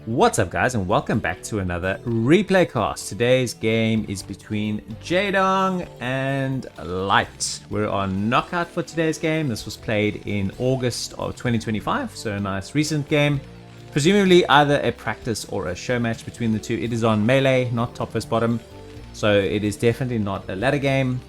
What's up guys and welcome back to another replay cast. Today's game is between Jaedong and Light. We're on knockout for today's game. This was played in August of 2025, so a nice recent game. Presumably either a practice or a show match between the two. It is on melee, not top versus bottom, so it is definitely not a ladder game.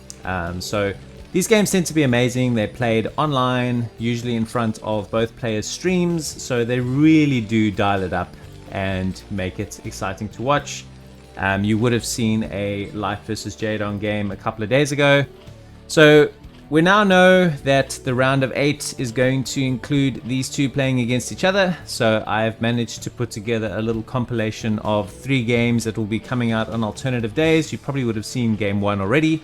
So these games tend to be amazing. They're played online, usually in front of both players' streams, so they really do dial it up and make it exciting to watch. You would have seen a Light versus Jaedong game a couple of days ago. So we now know that the round of 8 is going to include these two playing against each other. So I've managed to put together a little compilation of 3 games that will be coming out on alternative days. You probably would have seen game 1 already.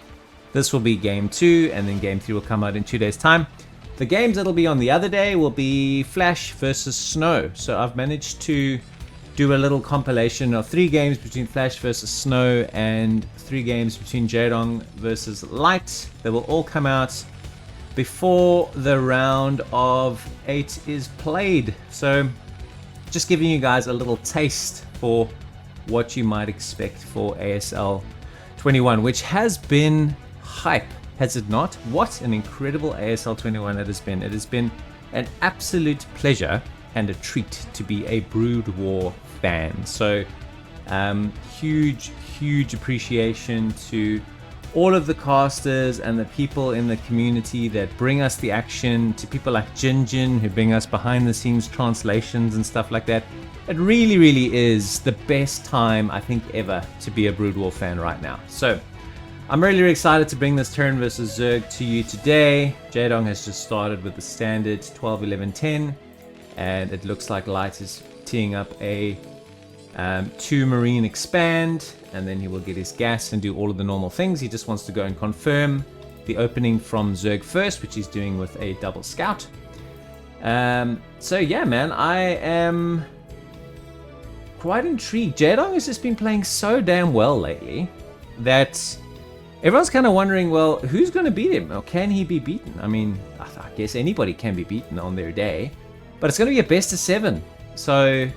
This will be game 2, and then game 3 will come out in 2 days time. The games that'll be on the other day will be Flash versus Snow. So I've managed to do a little compilation of 3 games between Flash versus Snow and 3 games between Jaedong versus Light. They will all come out before the round of 8 is played. So just giving you guys a little taste for what you might expect for ASL 21, which has been hype, has it not? What an incredible ASL 21 it has been. It has been an absolute pleasure and a treat to be a Broodwar fan. So huge appreciation to all of the casters and the people in the community that bring us the action, to people like Jinjin who bring us behind the scenes translations and stuff like that. It really is the best time I think ever to be a Broodwar fan right now. So I'm really excited to bring this Terran versus Zerg to you today. Jaedong has just started with the standard 12, 11, 10, and it looks like Light is teeing up a 2 marine expand, and then he will get his gas and do all of the normal things. He just wants to go and confirm the opening from Zerg first, which he's doing with a double scout. So yeah, man, I am quite intrigued. Jaedong has just been playing so damn well lately that everyone's kind of wondering, well, who's going to beat him, or can he be beaten? I mean, I guess anybody can be beaten on their day, but it's going to be a best of 7. So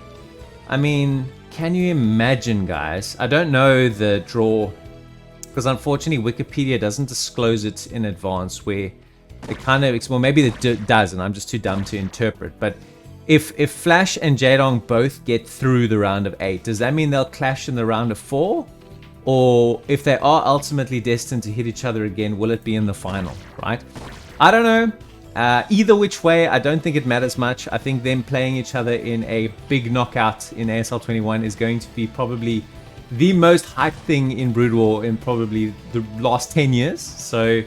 I mean, can you imagine, guys? I don't know the draw, because unfortunately Wikipedia doesn't disclose it in advance, where it kind of, well, maybe it does and I'm just too dumb to interpret. But if Flash and Jaedong both get through the round of 8, does that mean they'll clash in the round of 4? Or if they are ultimately destined to hit each other again, will it be in the final, right? I don't know. Either which way, I don't think it matters much. I think them playing each other in a big knockout in ASL 21 is going to be probably the most hyped thing in Broodwar in probably the last 10 years. So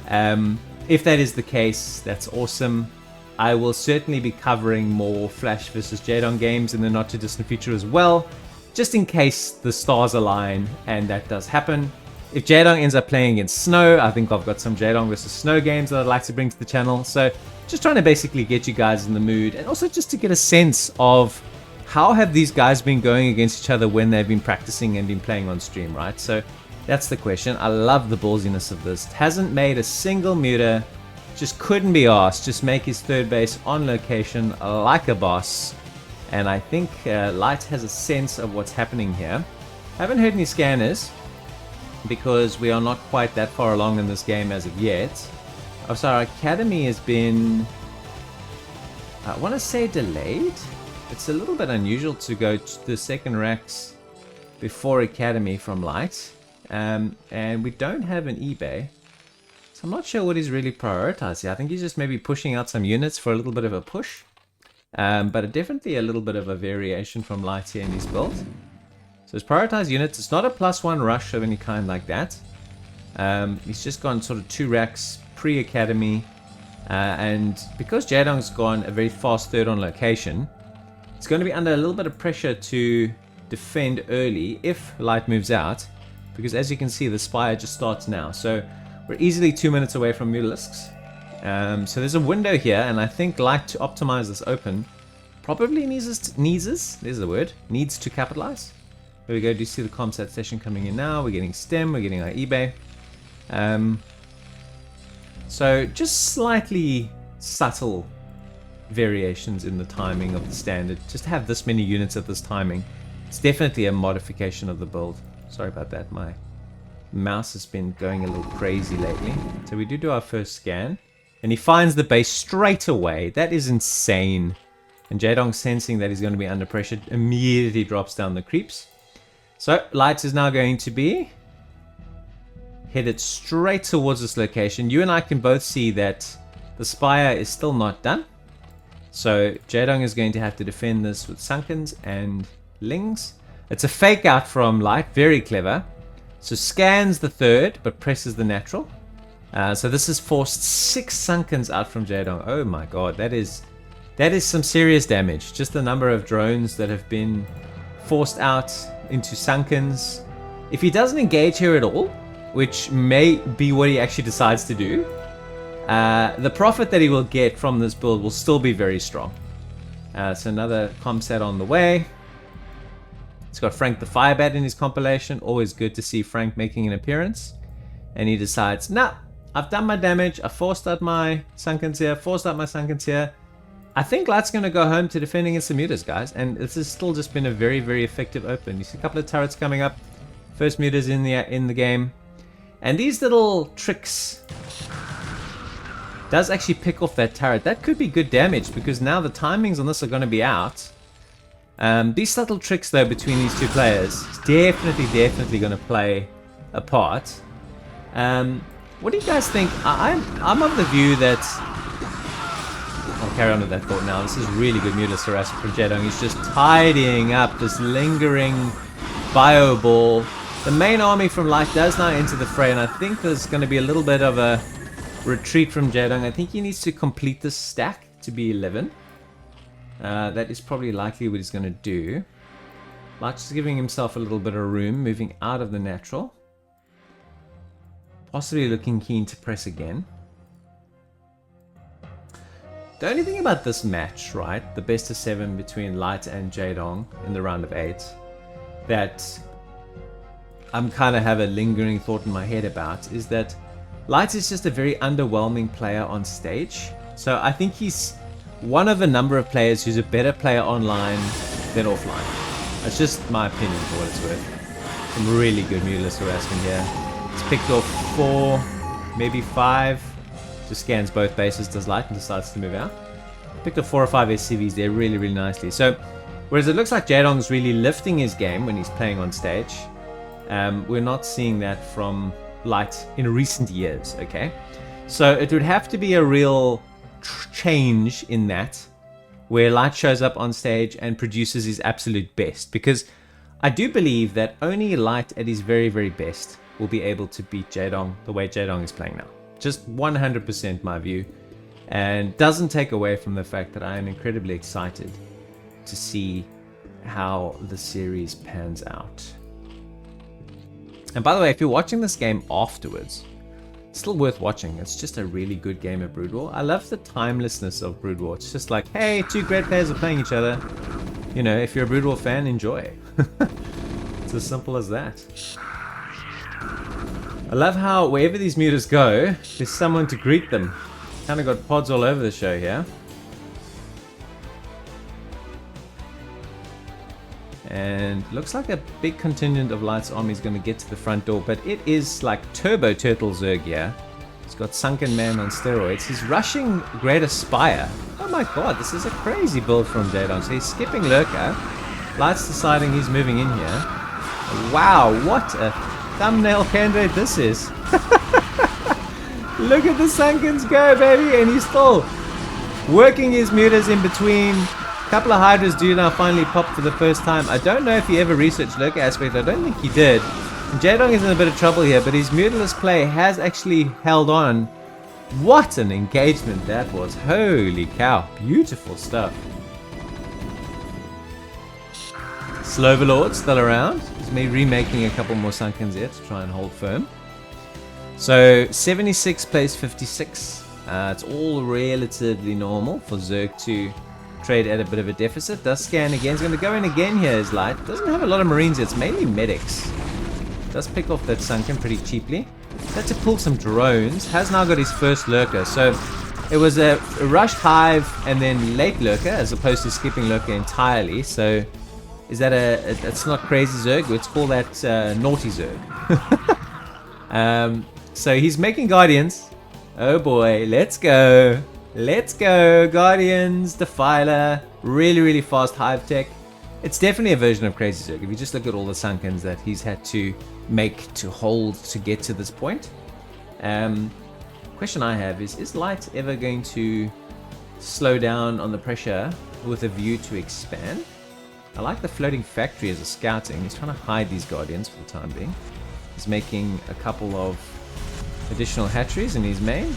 if that is the case, that's awesome. I will certainly be covering more Flash versus Jaedong games in the not too distant future as well, just in case the stars align and that does happen. If Jaedong ends up playing against Snow, I think I've got some Jaedong versus Snow games that I'd like to bring to the channel. So just trying to basically get you guys in the mood, and also just to get a sense of how have these guys been going against each other when they've been practicing and been playing on stream, right? So that's the question. I love the ballsiness of this. It hasn't made a single muter, just couldn't be asked. Just make his third base on location like a boss. And I think Light has a sense of what's happening here. Haven't heard any scanners, because we are not quite that far along in this game as of yet. Oh, sorry, our academy has been, I want to say, delayed. It's a little bit unusual to go to the second racks before academy from Light. And we don't have an eBay, so I'm not sure what he's really prioritized here. I think he's just maybe pushing out some units for a little bit of a push. But definitely a little bit of a variation from Light here in his build. So his prioritized units, it's not a +1 rush of any kind like that. He's just gone sort of 2 racks pre-academy. And because Jaedong's gone a very fast third on location, it's going to be under a little bit of pressure to defend early if Light moves out. Because as you can see, the Spire just starts now. So we're easily 2 minutes away from Mutalisks. So there's a window here, and I think Light, to optimize this open, probably needs to capitalize. There we go. Do you see the ComSat session coming in now? We're getting STEM, we're getting our eBay. So just slightly subtle variations in the timing of the standard. Just to have this many units at this timing, it's definitely a modification of the build. Sorry about that, my mouse has been going a little crazy lately. So we do our first scan, and he finds the base straight away. That is insane. And Jaedong, sensing that he's going to be under pressure, immediately drops down the creeps. So Light is now going to be headed straight towards this location. You and I can both see that the spire is still not done. So Jaedong is going to have to defend this with Sunkens and Lings. It's a fake out from Light, very clever. So scans the third, but presses the natural. So this has forced 6 Sunkens out from Jaedong. Oh my god, that is some serious damage. Just the number of drones that have been forced out into Sunkens. If he doesn't engage here at all, which may be what he actually decides to do, the profit that he will get from this build will still be very strong. So another comsat on the way. It's got Frank the Firebat in his compilation. Always good to see Frank making an appearance. And he decides, nah, I've done my damage. I forced out my Sunkens here. Forced out my Sunkens here. I think Light's going to go home to defending against the mutas, guys. And this has still just been a very, very effective open. You see a couple of turrets coming up. First mutas in the game. And these little tricks does actually pick off that turret. That could be good damage because now the timings on this are going to be out. These subtle tricks though between these two players is definitely going to play a part. What do you guys think? I'm of the view that I'll carry on with that thought now. This is really good mutas harassment from Jaedong. He's just tidying up this lingering bio ball. The main army from Light does now enter the fray, and I think there's going to be a little bit of a retreat from Jaedong. I think he needs to complete this stack to be 11. That is probably likely what he's going to do. Light's just giving himself a little bit of room, moving out of the natural. Possibly looking keen to press again. The only thing about this match, right, the best of 7 between Light and Jaedong in the round of 8, that I'm kind of have a lingering thought in my head about, is that Light is just a very underwhelming player on stage. So I think he's one of a number of players who's a better player online than offline. That's just my opinion for what it's worth. Some really good mutalist harassment here. It's picked off 4, maybe 5. Just scans both bases, does Light, and decides to move out. Picked up 4 or 5 SCVs there really, really nicely. So, whereas it looks like Jaedong's really lifting his game when he's playing on stage, we're not seeing that from Light in recent years, okay? So it would have to be a real change in that, where Light shows up on stage and produces his absolute best, because I do believe that only Light at his very, very best will be able to beat Jaedong the way Jaedong is playing now. Just 100% my view, and doesn't take away from the fact that I am incredibly excited to see how the series pans out. And by the way, if you're watching this game afterwards, it's still worth watching. It's just a really good game of Brood War. I love the timelessness of Brood War. It's just like, hey, 2 great players are playing each other. You know, if you're a Brood War fan, enjoy. It's as simple as that. I love how wherever these mutas go, there's someone to greet them. Kind of got pods all over the show here. And looks like a big contingent of Light's army is going to get to the front door, but it is like Turbo Turtle Zerg here. He's got Sunken Man on steroids. He's rushing Greater Spire. Oh my god, this is a crazy build from Jaedong. So he's skipping Lurker. Light's deciding he's moving in here. Wow, what a thumbnail candidate this is. Look at the Sunkens go, baby, and he's still working his mutas in between. A couple of Hydras do now finally pop for the first time. I don't know if he ever researched Lurker aspect. I don't think he did. And Jaedong is in a bit of trouble here, but his mutalist play has actually held on. What an engagement that was. Holy cow. Beautiful stuff. Sloverlord still around. He's maybe remaking a couple more Sunkens here to try and hold firm. So 76 plays 56. It's all relatively normal for Zerg to trade at a bit of a deficit. Does scan again. He's going to go in again here as Light. Doesn't have a lot of Marines. It's mainly medics. Does pick off that Sunken pretty cheaply. Had to pull some drones. Has now got his first Lurker. So It was a rushed Hive and then late Lurker as opposed to skipping Lurker entirely. So is that it's not crazy Zerg, let's call that naughty Zerg. So he's making Guardians. Oh boy, let's go. Let's go, Guardians, Defiler, really, really fast Hive tech. It's definitely a version of Crazy Zerg. If you just look at all the Sunkens that he's had to make to hold to get to this point. Question I have is Light ever going to slow down on the pressure with a view to expand? I like the floating factory as a scouting. He's trying to hide these Guardians for the time being. He's making a couple of additional hatcheries in his main.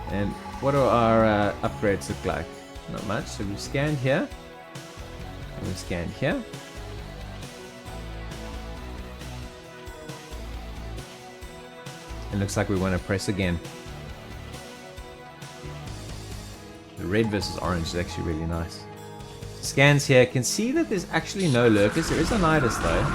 And what do our upgrades look like? Not much. So we've scanned here. And we've scanned here. It looks like we want to press again. The red versus orange is actually really nice. Scans here. Can see that there's actually no lurkers. There is a Nidus though.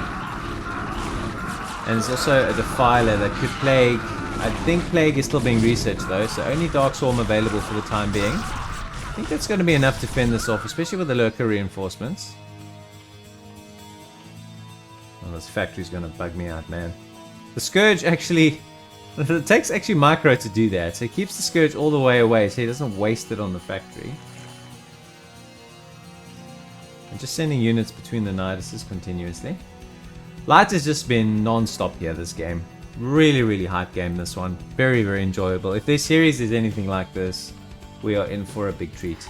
And there's also a Defiler that could Plague. I think Plague is still being researched though, so only Dark Swarm available for the time being. I think that's going to be enough to fend this off, especially with the lurker reinforcements. Oh, this factory's going to bug me out, man. The Scourge actually... It takes actually Micro to do that, so he keeps the Scourge all the way away so he doesn't waste it on the factory. I'm just sending units between the Niduses continuously. Light has just been non-stop here this game. Really, really hype game this one. Very, very enjoyable. If this series is anything like this, we are in for a big treat.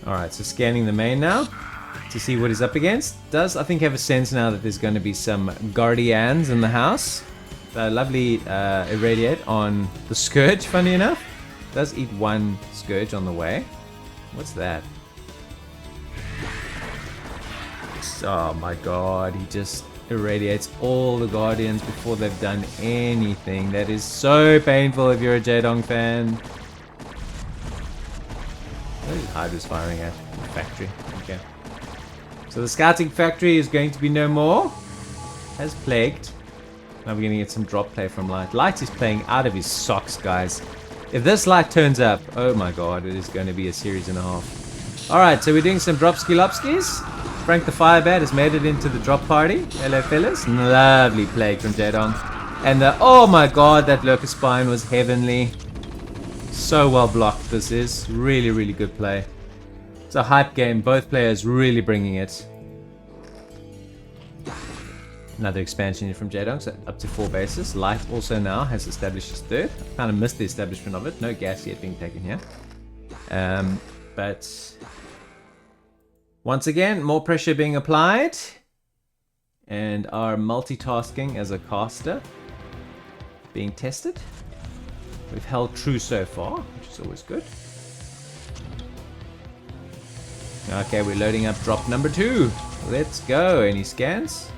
Alright, so scanning the main now to see what he's up against. Does, I think, have a sense now that there's going to be some Guardians in the house. Lovely Irradiate on the Scourge, funny enough. Does eat one Scourge on the way. What's that? Oh my god, he just irradiates all the Guardians before they've done anything. That is so painful if you're a Jaedong fan. What is Hive firing at? The factory. Okay. So the scouting factory is going to be no more. As plagued. Now we're going to get some drop play from Light. Light is playing out of his socks, guys. If this Light turns up, oh my god, it is going to be a series and a half. Alright, so we're doing some dropski-lopskis. Frank the Firebat has made it into the drop party. Hello, fellas. Lovely plague from Jaedong. And oh my god, that Lurker Spine was heavenly. So well blocked this is. Really, really good play. It's a hype game. Both players really bringing it. Another expansion from Jaedong, so up to 4 bases. Light also now has established his third. I kind of missed the establishment of it. No gas yet being taken here. But... once again, more pressure being applied. And our multitasking as a caster being tested. We've held true so far, which is always good. Okay, we're loading up drop number 2. Let's go. And he scans.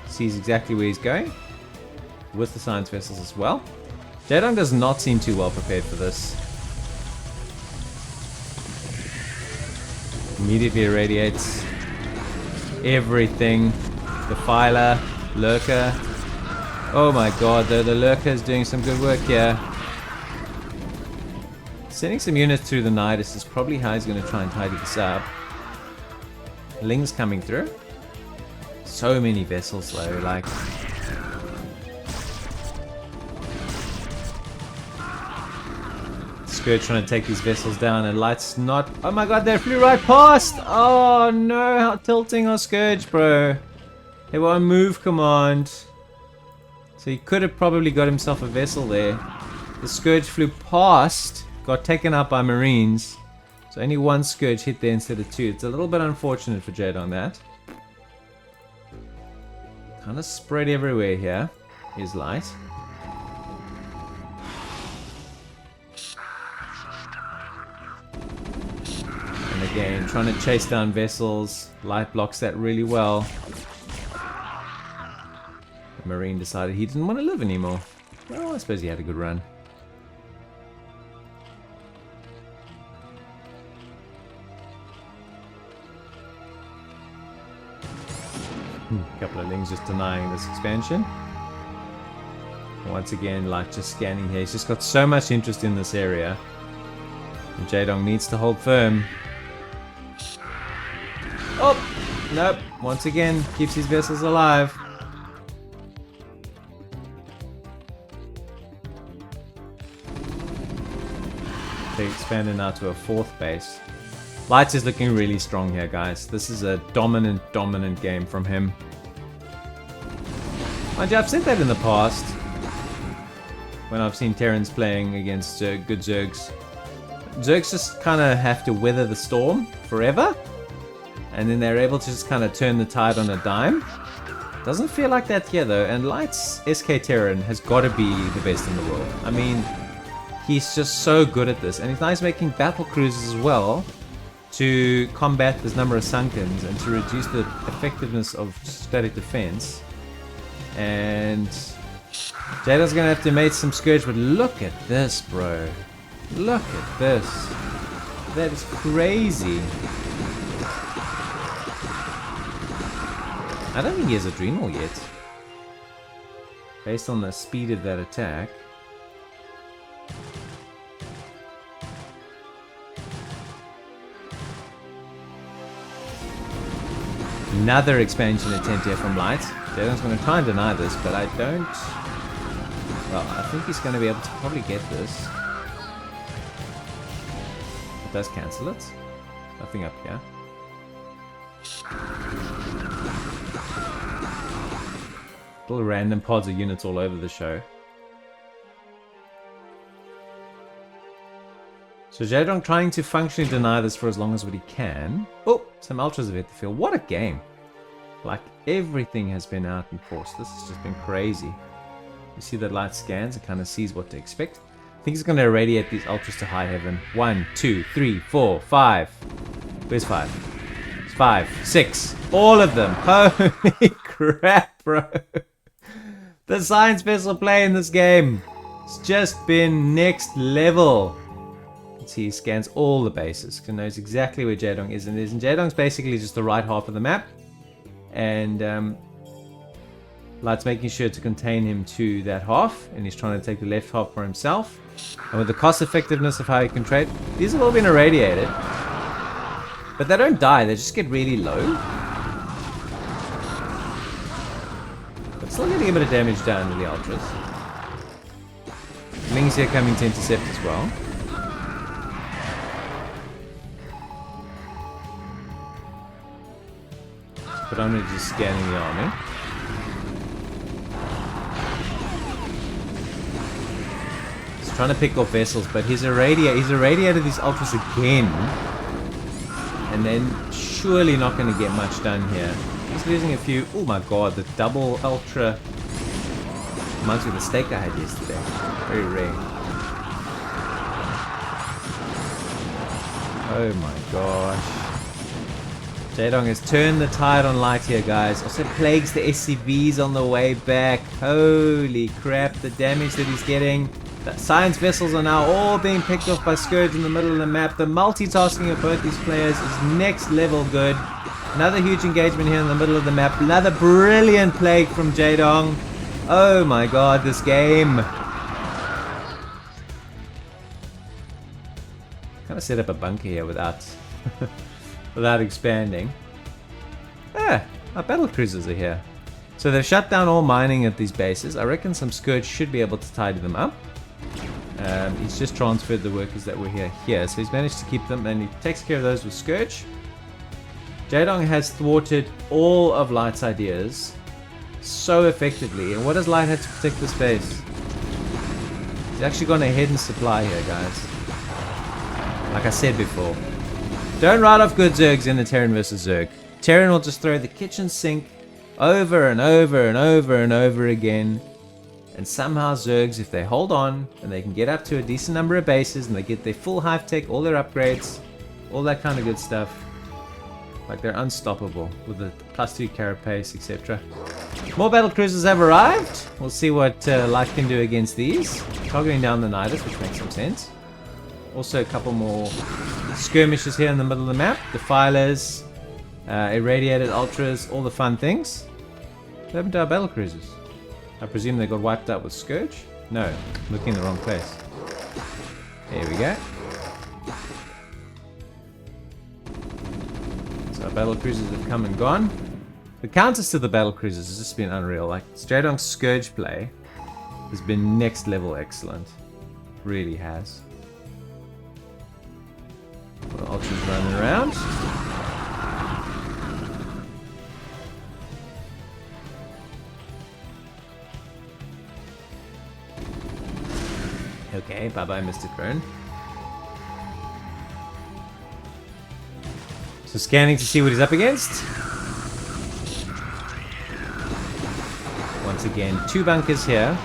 Sees exactly where he's going. With the science vessels as well. Jaedong does not seem too well prepared for this. Immediately irradiates everything. Defiler, Lurker. Oh my god, though, the Lurker is doing some good work here. Sending some units through the Nidus is probably how he's going to try and tidy this up. Ling's coming through. So many vessels though, like... Scourge trying to take these vessels down and Light's not... oh my god, they flew right past! Oh no, how tilting our Scourge, bro. They were on move command. So he could have probably got himself a vessel there. The Scourge flew past, got taken out by Marines. So only one Scourge hit there instead of 2. It's a little bit unfortunate for Jade on that. Kind of spread everywhere here. Here's Light. And again, trying to chase down vessels. Light blocks that really well. The Marine decided he didn't want to live anymore. Well, I suppose he had a good run. A couple of things just denying this expansion. Once again, like just scanning here. He's just got so much interest in this area. And Jaedong needs to hold firm. Oh! Nope. Once again, keeps his vessels alive. They expanded now to a 4th base. Lights is looking really strong here, guys. This is a dominant game from him. Mind you, I've said that in the past. When I've seen Terrans playing against good Zergs. Zergs just kind of have to weather the storm forever. And then they're able to just kind of turn the tide on a dime. Doesn't feel like that here though. And Light's SK Terran has got to be the best in the world. I mean, he's just so good at this. And he's nice making battle cruisers as well. To combat this number of Sunkens and to reduce the effectiveness of static defense. And Jaedong's gonna have to make some Scourge, but look at this, bro. Look at this. That is crazy. I don't think he has Adrenal yet. Based on the speed of that attack. Another expansion attempt here from Light. Jaedong's going to try and deny this, but I don't... Well, I think he's going to be able to probably get this. It does cancel it. Nothing up here. Little random pods of units all over the show. So Jaedong trying to functionally deny this for as long as what he can. Oh, some ultras have hit the field. What a game. Like, everything has been out in force. This has just been crazy. You see that Light scans and kind of sees what to expect. I think he's going to irradiate these ultras to high heaven. 1, 2, 3, 4, 5. Where's 5? It's 5, 6. All of them. Holy crap, bro. The science vessel play in this game. It's just been next level. He scans all the bases. He knows exactly where Jaedong is and is. And Jaedong's basically just the right half of the map. And Light's making sure to contain him to that half. And he's trying to take the left half for himself. And with the cost effectiveness of how he can trade, these have all been irradiated. But they don't die, they just get really low. But still getting a bit of damage down to the ultras. Lings here coming to intercept as well. But I'm just scanning the army. He's trying to pick off vessels, but he's irradiated these ultras again. And then surely not going to get much done here. He's losing a few. Oh my god, the double ultra. Reminds me of the stake I had yesterday. Very rare. Oh my gosh. Jaedong has turned the tide on Light here, guys. Also plagues the SCVs on the way back. Holy crap, the damage that he's getting. The science vessels are now all being picked off by Scourge in the middle of the map. The multitasking of both these players is next level good. Another huge engagement here in the middle of the map. Another brilliant plague from Jaedong. Oh my god, this game. Kind of set up a bunker here without... without expanding. Ah, our battle cruisers are here. So they've shut down all mining at these bases. I reckon some Scourge should be able to tidy them up. He's just transferred the workers that were here. So he's managed to keep them and he takes care of those with Scourge. Jaedong has thwarted all of Light's ideas so effectively. And what does Light have to protect this base? He's actually gone ahead and supply here, guys. Like I said before. Don't write off good Zergs in the Terran versus Zerg. Terran will just throw the kitchen sink over and over and over and over again. And somehow Zergs, if they hold on and they can get up to a decent number of bases and they get their full Hive tech, all their upgrades, all that kind of good stuff, like they're unstoppable with the +2 carapace, etc. More battle cruisers have arrived. We'll see what Light can do against these. Targeting down the Nidus, which makes some sense. Also a couple more skirmishes here in the middle of the map. Defilers, irradiated ultras, all the fun things. What happened to our battle cruisers? I presume they got wiped out with Scourge? No, looking in the wrong place. There we go. So our battle cruisers have come and gone. The counters to the battle cruisers has just been unreal. Like, Jaedong's Scourge play has been next level excellent. Really has. Ultras running around. Okay, bye-bye, Mr. Drone. So scanning to see what he's up against. Once again, 2 bunkers here.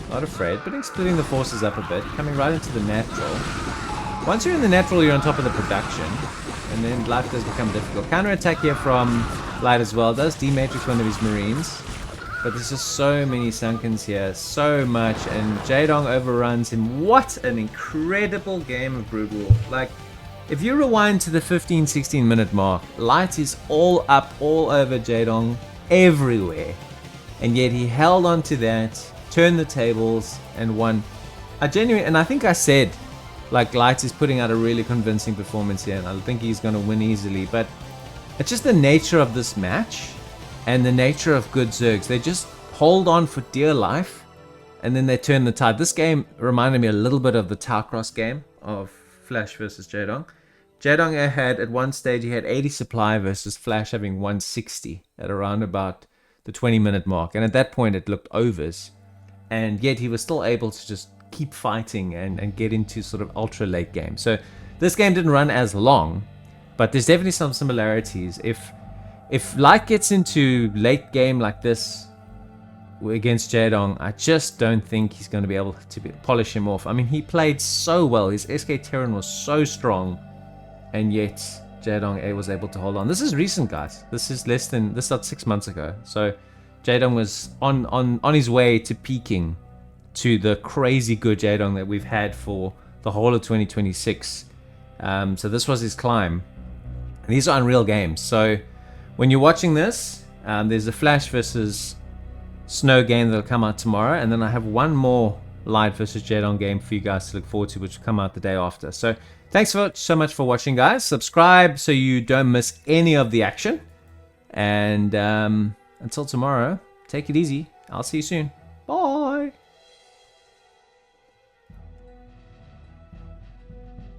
Not afraid, but splitting the forces up a bit. Coming right into the natural. Once you're in the natural, you're on top of the production. And then life does become difficult. Counter-attack here from Light as well. Does dematrix one of his marines. But there's just so many Sunkens here. So much. And Jaedong overruns him. What an incredible game of Brood War. Like, if you rewind to the 15-16 minute mark, Light is all up, all over Jaedong, everywhere. And yet he held on to that, turned the tables, and won. I think I said, like, Light is putting out a really convincing performance here, and I think he's going to win easily. But it's just the nature of this match, and the nature of good Zergs. They just hold on for dear life, and then they turn the tide. This game reminded me a little bit of the Taucross game of Flash versus Jaedong. Jaedong had, at one stage, he had 80 supply versus Flash having 160 at around about the 20-minute mark. And at that point, it looked overs. And yet he was still able to just keep fighting and get into sort of ultra late game. So this game didn't run as long, but there's definitely some similarities. If Light gets into late game like this against Jaedong, I just don't think he's going to be able to polish him off. I mean, he played so well. His SK Terran was so strong, and yet Jaedong was able to hold on. This is recent, guys. This is this started 6 months ago. So Jaedong was on his way to peaking to the crazy good Jaedong that we've had for the whole of 2026. So this was his climb. And these are unreal games. So when you're watching this, there's a Flash versus Snow game that'll come out tomorrow. And then I have one more Light versus Jaedong game for you guys to look forward to, which will come out the day after. So thanks so much for watching, guys. Subscribe so you don't miss any of the action. And until tomorrow, take it easy. I'll see you soon.